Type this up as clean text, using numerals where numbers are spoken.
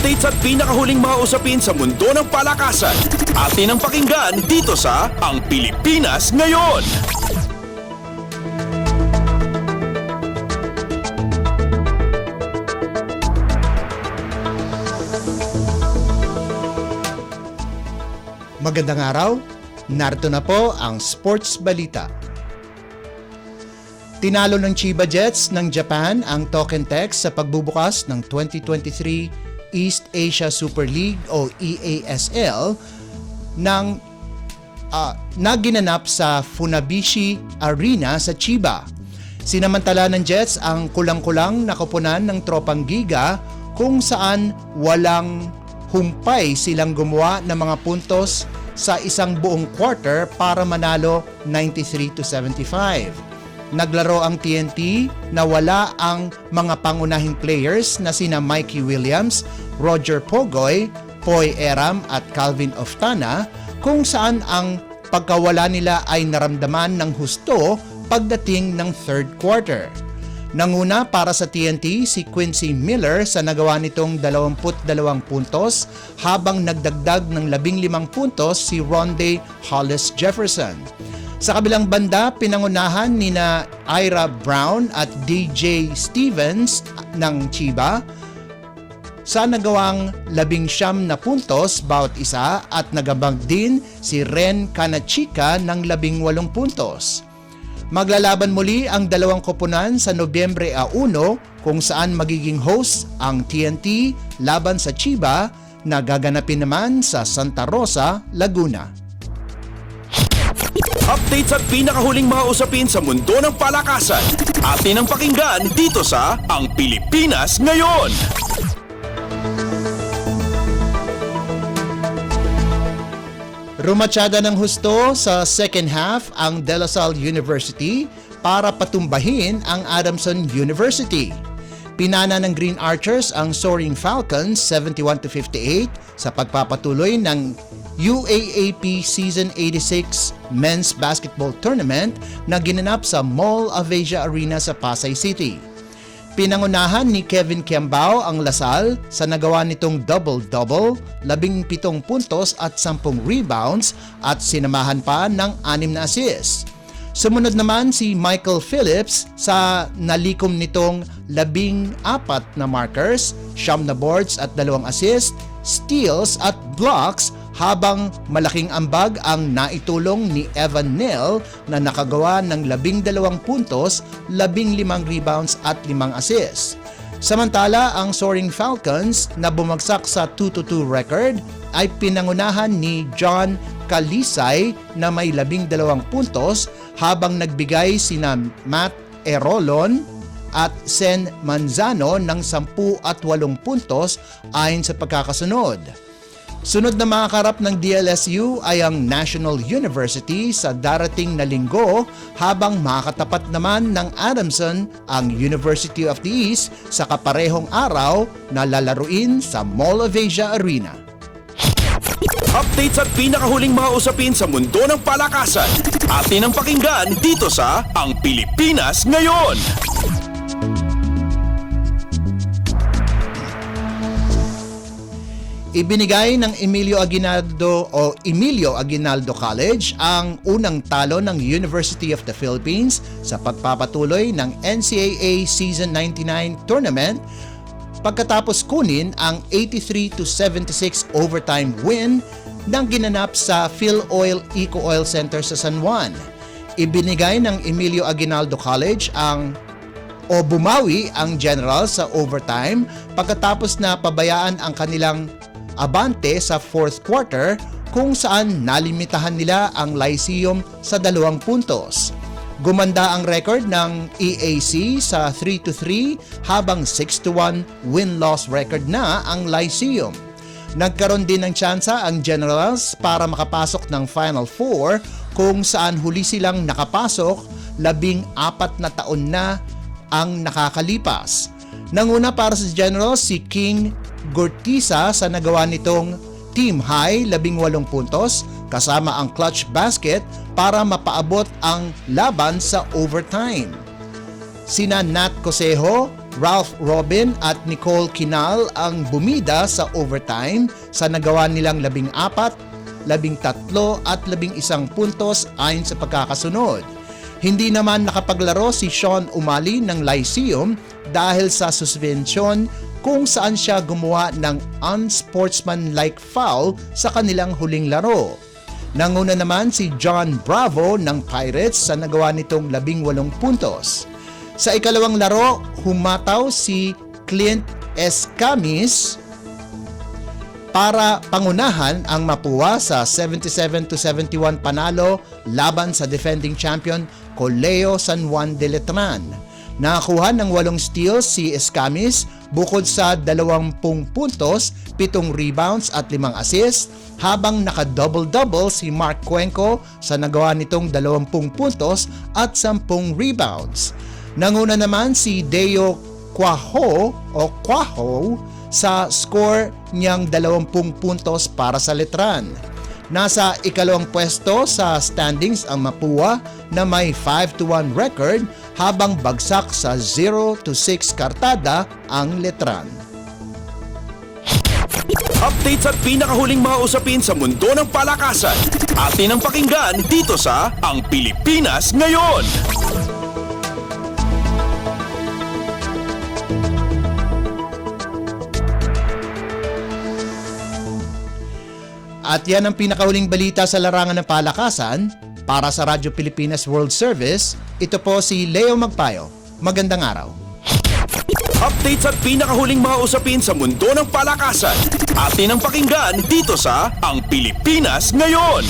Updates at pinakahuling mga usapin sa mundo ng palakasan. Atin ang pakinggan dito sa Ang Pilipinas Ngayon. Magandang araw, narito na po ang Sports Balita. Tinalo ng Chiba Jets ng Japan ang Token Text sa pagbubukas ng 2023 East Asia Super League o EASL ng naginanap sa Funabishi Arena sa Chiba. Sinamantala ng Jets ang kulang-kulang na koponan ng Tropang Giga kung saan walang humpay silang gumawa ng mga puntos sa isang buong quarter para manalo 93-75. Naglaro ang TNT na wala ang mga pangunahing players na sina Mikey Williams, Roger Pogoy, Poy Eram at Calvin Oftana, kung saan ang pagkawala nila ay naramdaman ng husto pagdating ng third quarter. Nanguna para sa TNT si Quincy Miller sa nagawa nitong 22 puntos habang nagdagdag ng 15 puntos si Ronde Hollis Jefferson. Sa kabilang banda, pinangunahan nina Ira Brown at DJ Stevens ng Chiba sa nagawang 19 na puntos bawat isa at nagabag din si Ren Kanachika ng 18 puntos. Maglalaban muli ang dalawang koponan sa Nobyembre 1 kung saan magiging host ang TNT laban sa Chiba na gaganapin naman sa Santa Rosa, Laguna. Updates at pinakahuling mga usapin sa mundo ng palakasan. Atin ang pakinggan dito sa Ang Pilipinas Ngayon. Rumatsyada ng husto sa second half ang De La Salle University para patumbahin ang Adamson University. Pinana ng Green Archers ang Soaring Falcons 71-58 sa pagpapatuloy ng UAAP Season 86 Men's Basketball Tournament na ginanap sa Mall of Asia Arena sa Pasay City. Pinangunahan ni Kevin Kiambao ang Lasal sa nagawa nitong double-double, 17 puntos at 10 rebounds at sinamahan pa ng 6 na assists. Sumunod naman si Michael Phillips sa nalikom nitong 14 na markers, 9 na boards at 2 assists, steals at blocks habang malaking ambag ang naitulong ni Evan Neal na nakagawa ng 12 puntos, 15 rebounds at 5 assists. Samantala, ang Soaring Falcons na bumagsak sa 2-2 record ay pinangunahan ni John Kalisay na may 12 puntos habang nagbigay sina Matt Erolon at Sen Manzano ng 10 at 8 puntos ayon sa pagkakasunod. Sunod na makakarap ng DLSU ay ang National University sa darating na linggo habang makakatapat naman ng Adamson ang University of the East sa kaparehong araw na lalaruin sa Mall of Asia Arena. Updates at pinakahuling mga usapin sa mundo ng palakasan. Atin ang pakinggan dito sa Ang Pilipinas Ngayon. Ibinigay ng Emilio Aguinaldo College ang unang talo ng University of the Philippines sa pagpapatuloy ng NCAA Season 99 Tournament pagkatapos kunin ang 83-76 overtime win ng ginanap sa PhilOil Eco Oil Center sa San Juan. Ibinigay ng Emilio Aguinaldo College bumawi ang Generals sa overtime pagkatapos na pabayaan ang kanilang abante sa fourth quarter kung saan nalimitahan nila ang Lyceum sa 2 puntos. Gumanda ang record ng EAC sa 3-3 habang 6-1 win-loss record na ang Lyceum. Nagkaroon din ng tsansa ang Generals para makapasok ng Final Four kung saan huli silang nakapasok 14 na taon na ang nakakalipas. Nanguna para sa Generals si King Gortiza sa nagawa nitong team high 18 puntos kasama ang clutch basket para mapaabot ang laban sa overtime. Sina Nat Cosejo, Ralph Robin at Nicole Kinal ang bumida sa overtime sa nagawa nilang 14, 13 at 11 puntos ayon sa pagkakasunod. Hindi naman nakapaglaro si Sean Umali ng Lyceum dahil sa suspensyon kung saan siya gumawa ng unsportsmanlike foul sa kanilang huling laro. Nanguna naman si John Bravo ng Pirates sa nagawa nitong 18 puntos. Sa ikalawang laro, humataw si Clint Escamis para pangunahan ang Mapua sa 77-71 panalo laban sa defending champion Coleo San Juan de Letran. Nakakuha ng 8 steals si Escamis bukod sa 20 puntos, 7 rebounds at 5 assists, habang naka-double-double si Mark Cuenco sa nagawa nitong 20 puntos at 10 rebounds. Nanguna naman si Deo Quaho sa score niyang 20 puntos para sa Letran. Nasa ikalawang pwesto sa standings ang Mapua na may 5-1 record habang bagsak sa 0-6 kartada ang Letran. Updates at pinakahuling mga usapin sa mundo ng palakasan. Atin ang pakinggan dito sa Ang Pilipinas Ngayon. At yan ang pinakahuling balita sa larangan ng palakasan. Para sa Radyo Pilipinas World Service, ito po si Leo Magpayo. Magandang araw. Updates at pinakahuling mga usapin sa mundo ng palakasan. Atin ang pakinggan dito sa Ang Pilipinas Ngayon.